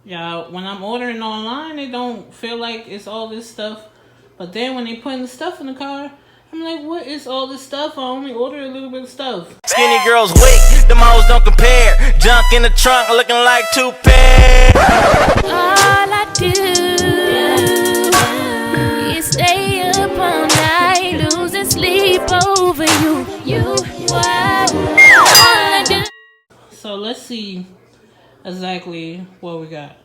Yeah, when I'm ordering online, it don't feel like it's all this stuff. But then when they putting the stuff in the car, I'm like, what is all this stuff? I only ordered a little bit of stuff. Skinny girls weak, them hoes don't compare. Junk in the trunk looking like 2 pairs. All I do is stay up all night, losing sleep over you. All I do. So let's see exactly what we got.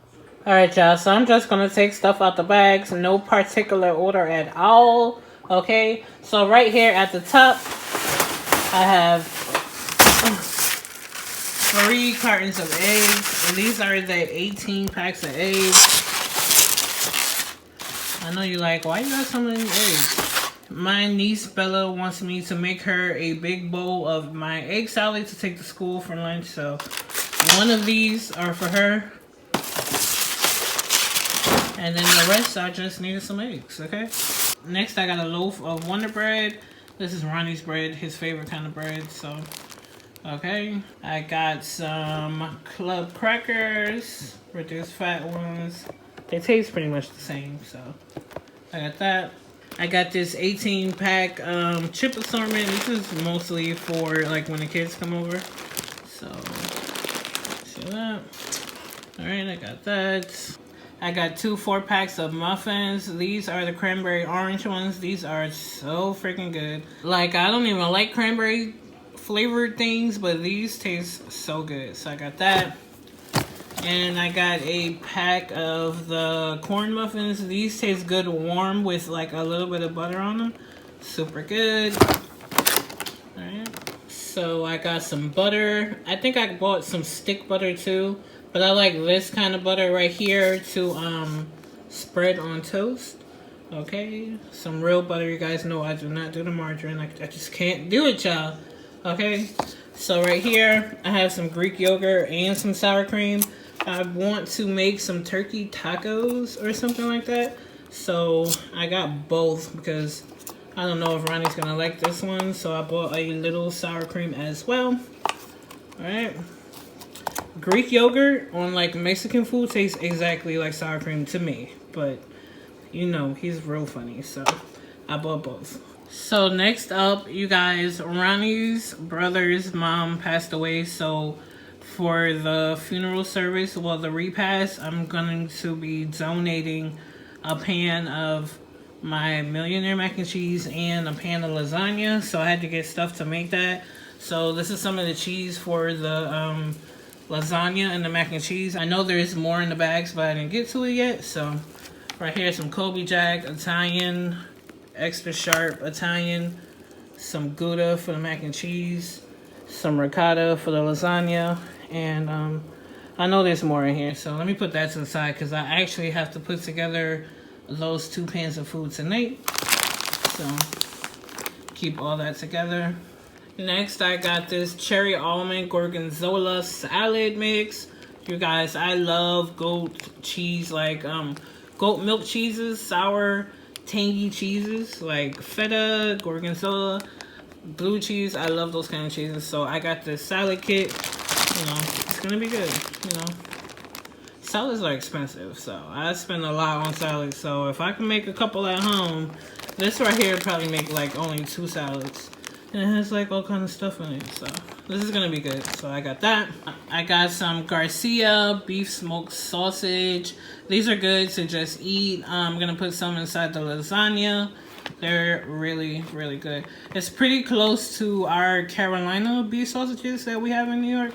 Alright, y'all, so I'm just gonna take stuff out the bags, no particular order at all. Okay, so right here at the top, I have 3 cartons of eggs, and these are the 18 packs of eggs. I know you're like, why you got so many eggs? My niece Bella wants me to make her a big bowl of my egg salad to take to school for lunch, so one of these are for her. And then the rest, I just needed some eggs, okay? Next, I got a loaf of Wonder Bread. This is Ronnie's bread, his favorite kind of bread, so, okay. I got some club crackers, reduced fat ones. They taste pretty much the same, so I got that. I got this 18 pack chip assortment. This is mostly for like when the kids come over. So, see that. Alright, I got that. I got 2 4-packs of muffins. These are the cranberry orange ones. These are so freaking good. Like, I don't even like cranberry flavored things, but these taste so good. So I got that. And I got a pack of the corn muffins. These taste good warm with like a little bit of butter on them. Super good. Alright. So I got some butter. I think I bought some stick butter too. But I like this kind of butter right here to spread on toast. Okay. Some real butter. You guys know I do not do the margarine. I just can't do it, y'all. Okay. So right here, I have some Greek yogurt and some sour cream. I want to make some turkey tacos or something like that. So I got both because I don't know if Ronnie's going to like this one. So I bought a little sour cream as well. Alright. Greek yogurt on like Mexican food tastes exactly like sour cream to me. But, you know, he's real funny. So I bought both. So next up, you guys, Ronnie's brother's mom passed away. So for the funeral service, well, the repast, I'm going to be donating a pan of my millionaire mac and cheese and a pan of lasagna. So I had to get stuff to make that. So this is some of the cheese for the lasagna and the mac and cheese. I know there's more in the bags, but I didn't get to it yet. So right here, some Kobe Jack, Italian, extra sharp Italian, some Gouda for the mac and cheese, some ricotta for the lasagna, and I know there's more in here, so let me put that to the side because I actually have to put together those 2 pans of food tonight. So keep all that together. Next, I got this cherry almond gorgonzola salad mix. You guys, I love goat cheese, like goat milk cheeses, sour, tangy cheeses, like feta, gorgonzola, blue cheese. I love those kind of cheeses. So I got this salad kit. You know, it's gonna be good. You know, salads are expensive, so I spend a lot on salads. So if I can make a couple at home, this right here probably make like only 2 salads. And it has like all kind of stuff in it, so this is gonna be good. So I got that. I got some Garcia beef smoked sausage. These are good to just eat. I'm gonna put some inside the lasagna. They're really, really good. It's pretty close to our Carolina beef sausages that we have in New York.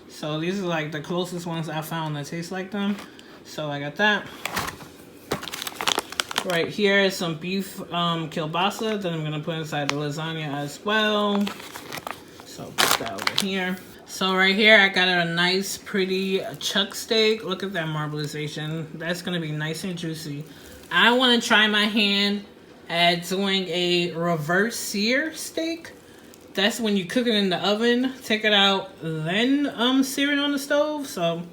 So these are like the closest ones I found that taste like them. So I got that. Right here is some beef kielbasa that I'm going to put inside the lasagna as well. So put that over here. So right here I got a nice pretty chuck steak. Look at that marbleization. That's going to be nice and juicy. I want to try my hand at doing a reverse sear steak. That's when you cook it in the oven, take it out, then sear it on the stove. So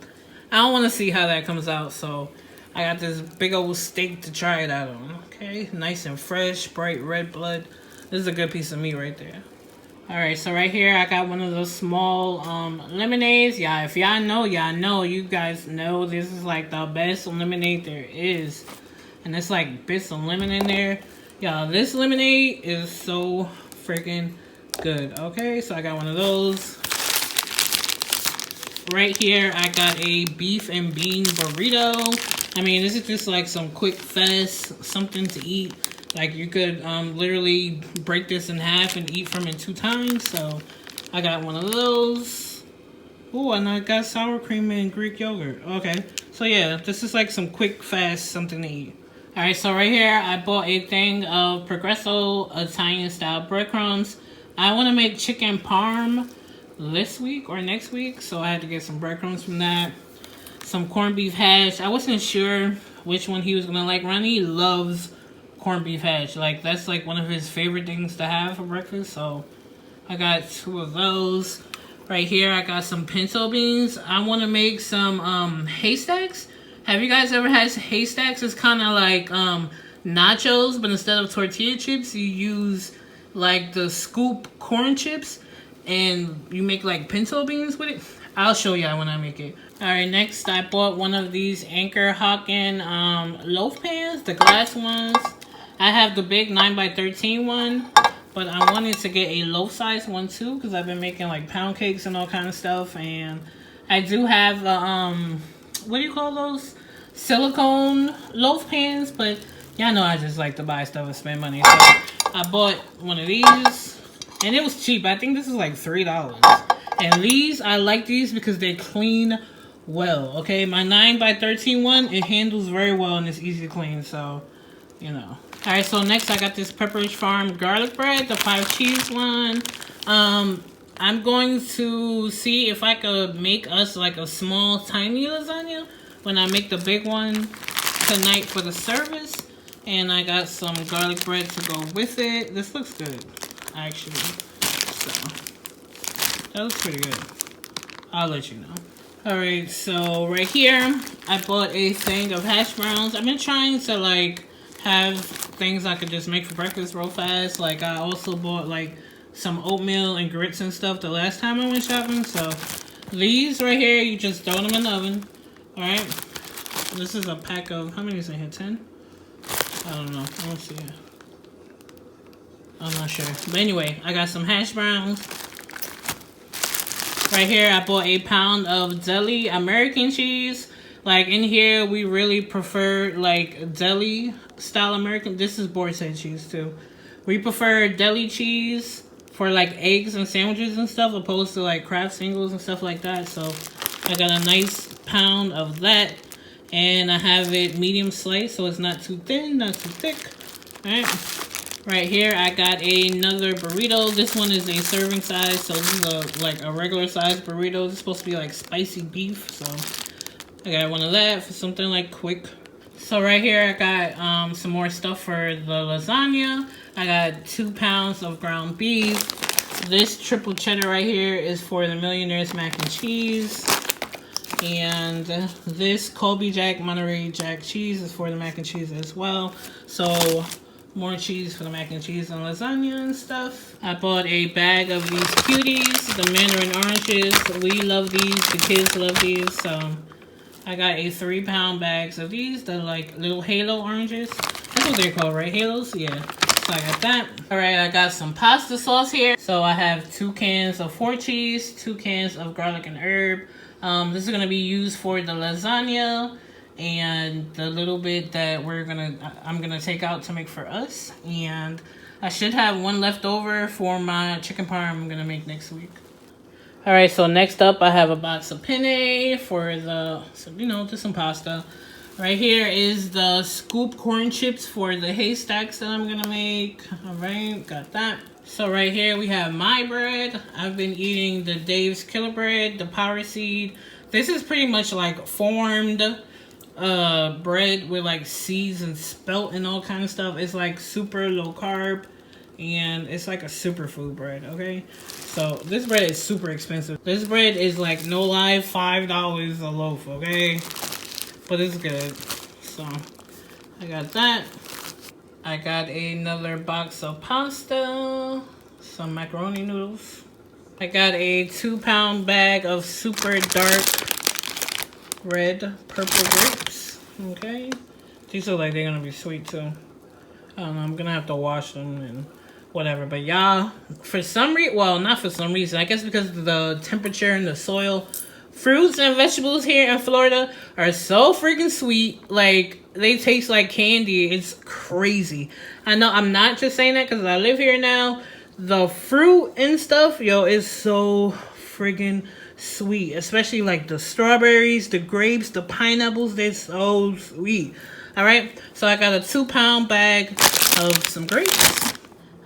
I don't want to see how that comes out. So I got this big old steak to try it out on. Okay, nice and fresh, bright red blood. This is a good piece of meat right there. Alright, so right here I got one of those small lemonades. Yeah, if y'all know, you guys know this is like the best lemonade there is. And it's like bits of lemon in there. Y'all, this lemonade is so freaking good. Okay, so I got one of those. Right here I got a beef and bean burrito. I mean, this is just like some quick, fast, something to eat. Like, you could literally break this in half and eat from it 2 times. So, I got one of those. Ooh, and I got sour cream and Greek yogurt. Okay. So, yeah, this is like some quick, fast, something to eat. Alright, so right here, I bought a thing of Progresso Italian-style breadcrumbs. I want to make chicken parm this week or next week. So, I had to get some breadcrumbs from that. Some corned beef hash. I wasn't sure which one he was going to like. Ronnie loves corned beef hash. Like, that's like one of his favorite things to have for breakfast. So I got 2 of those. Right here I got some pinto beans. I want to make some haystacks. Have you guys ever had haystacks? It's kind of like nachos, but instead of tortilla chips you use like the scoop corn chips and you make like pinto beans with it. I'll show y'all when I make it. Alright, next I bought one of these Anchor Hawken loaf pans, the glass ones. I have the big 9x13 one, but I wanted to get a loaf size one too because I've been making like pound cakes and all kind of stuff. And I do have what do you call those? Silicone loaf pans, but y'all know I just like to buy stuff and spend money. So I bought one of these and it was cheap. I think this is like $3. And these, I like these because they clean well. Okay, my 9x13 one, it handles very well and it's easy to clean. So, you know. Alright, so next I got this Pepperidge Farm garlic bread, the 5 cheese one. I'm going to see if I could make us like a small, tiny lasagna when I make the big one tonight for the service. And I got some garlic bread to go with it. This looks good, actually. So, that looks pretty good. I'll let you know. Alright, so right here, I bought a thing of hash browns. I've been trying to like have things I could just make for breakfast real fast. Like, I also bought like some oatmeal and grits and stuff the last time I went shopping. So these right here, you just throw them in the oven. Alright, this is a pack of, how many is in here, 10? I don't know, I don't see it. I'm not sure, but anyway, I got some hash browns. Right here I bought a pound of deli American cheese. Like, in here, we really prefer, like, deli-style American. This is boar's head cheese, too. We prefer deli cheese for, like, eggs and sandwiches and stuff, opposed to, like, Kraft singles and stuff like that. So, I got a nice pound of that. And I have it medium sliced, so it's not too thin, not too thick. Alright. Right here, I got another burrito. This one is a serving size, so this is like a regular size burrito. It's supposed to be, like, spicy beef, so I got one of that for something like quick. So right here I got some more stuff for the lasagna. I got 2 pounds of ground beef. This triple cheddar right here is for the Millionaire's mac and cheese. And this Colby Jack Monterey Jack cheese is for the mac and cheese as well. So more cheese for the mac and cheese and lasagna and stuff. I bought a bag of these cuties, the mandarin oranges. We love these, the kids love these, so I got a 3-pound bags of these. They're like little halo oranges. That's what they're called, right? Halos? Yeah. So I got that. Alright, I got some pasta sauce here. So I have 2 cans of 4 cheese, 2 cans of garlic and herb. This is gonna be used for the lasagna and the little bit that I'm gonna take out to make for us. And I should have one left over for my chicken parm I'm gonna make next week. Alright, so next up I have a box of penne for just some pasta. Right here is the scoop corn chips for the haystacks that I'm gonna make. Alright, got that. So right here we have my bread. I've been eating the Dave's Killer Bread, the Power Seed. This is pretty much like formed bread with like seeds and spelt and all kind of stuff. It's like super low carb. And it's like a superfood bread, okay? So this bread is super expensive. This bread is like, no lie, $5 a loaf, okay? But it's good. So I got that. I got another box of pasta. some macaroni noodles. I got a 2-pound bag of super dark red purple grapes. Okay. These look like they're gonna be sweet too. I don't know, I'm gonna have to wash them and whatever. But y'all, for some reason, well, not for some reason, I guess because of the temperature and the soil, fruits and vegetables here in Florida are so freaking sweet. Like, they taste like candy. It's crazy. I know I'm not just saying that because I live here now. The fruit and stuff, yo, is so freaking sweet. Especially like the strawberries, the grapes, the pineapples. They're so sweet. Alright, so I got a 2-pound bag of some grapes.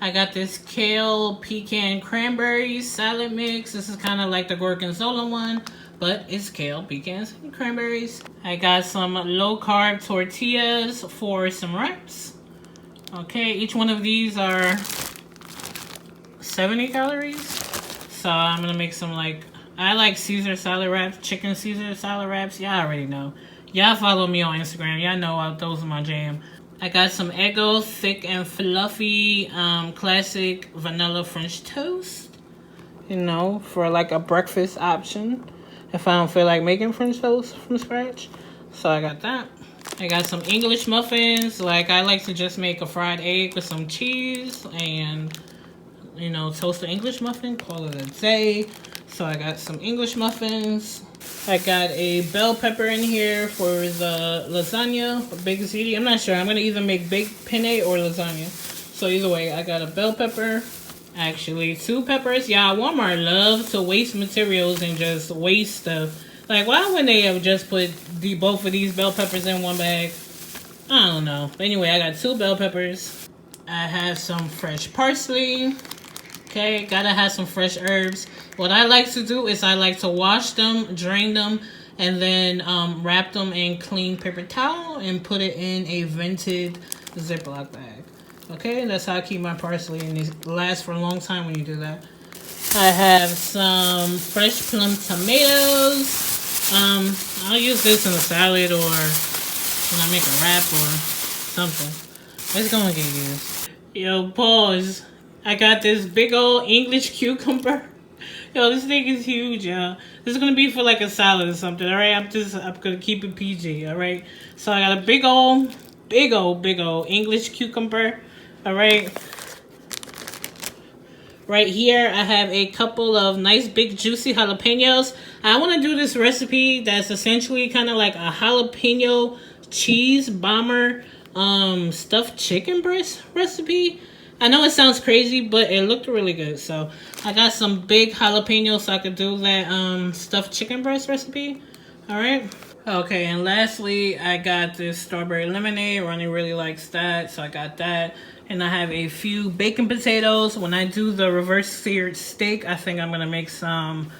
I got this kale pecan cranberry salad mix. This is kind of like the gorgonzola one, but it's kale, pecans, and cranberries. I got some low-carb tortillas for some wraps. Okay, each one of these are 70 calories. So I'm gonna make some, like, I like Caesar salad wraps, chicken Caesar salad wraps. Y'all already know. Y'all follow me on Instagram. Y'all know those are my jam. I got some Eggo thick and fluffy classic vanilla French toast. You know, for like a breakfast option. If I don't feel like making French toast from scratch. So I got that. I got some English muffins. Like, I like to just make a fried egg with some cheese and, you know, toast an English muffin. Call it a day. So I got some English muffins. I got a bell pepper in here for the lasagna, baked ziti. I'm not sure. I'm going to either make baked penne or lasagna. So either way, I got a bell pepper. Actually, 2 peppers. Yeah, Walmart loves to waste materials and just waste stuff. Like, why wouldn't they have just put both of these bell peppers in one bag? I don't know. But anyway, I got 2 bell peppers. I have some fresh parsley. Okay, gotta have some fresh herbs. What I like to do is I like to wash them, drain them, and then wrap them in clean paper towel and put it in a vented Ziploc bag. Okay, that's how I keep my parsley, and it lasts for a long time when you do that. I have some fresh plum tomatoes. I'll use this in a salad or when I make a wrap or something. It's gonna get used. Yo, pause. I got this big old English cucumber. Yo, this thing is huge, y'all. This is gonna be for like a salad or something, alright? I'm gonna keep it PG, alright? So I got a big old English cucumber, alright? Right here, I have a couple of nice big juicy jalapenos. I wanna do this recipe that's essentially kind of like a jalapeno cheese bomber stuffed chicken breast recipe. I know it sounds crazy, but it looked really good. So I got some big jalapenos so I could do that stuffed chicken breast recipe. All right. Okay, and lastly, I got this strawberry lemonade. Ronnie really likes that, so I got that. And I have a few bacon potatoes. When I do the reverse seared steak, I think I'm gonna make some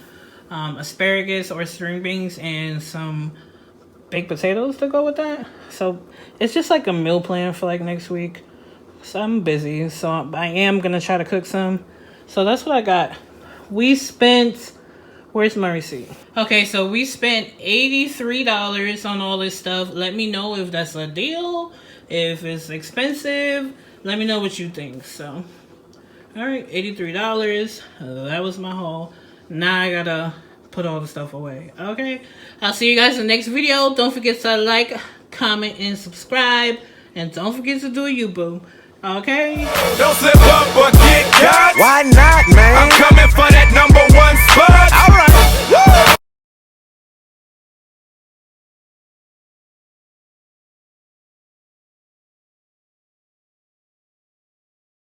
asparagus or string beans and some baked potatoes to go with that. So it's just like a meal plan for like next week. So I'm busy, so I am gonna try to cook some. So that's what I got. We spent, where's my receipt? Okay, so we spent $83 on all this stuff. Let me know if that's a deal, if it's expensive. Let me know what you think. So, all right, $83. That was my haul. Now I gotta put all the stuff away. Okay, I'll see you guys in the next video. Don't forget to like, comment, and subscribe. And don't forget to do you, boo. Okay? Don't slip up or get caught. Why not, man? I'm coming for that #1 spot. All right. Woo!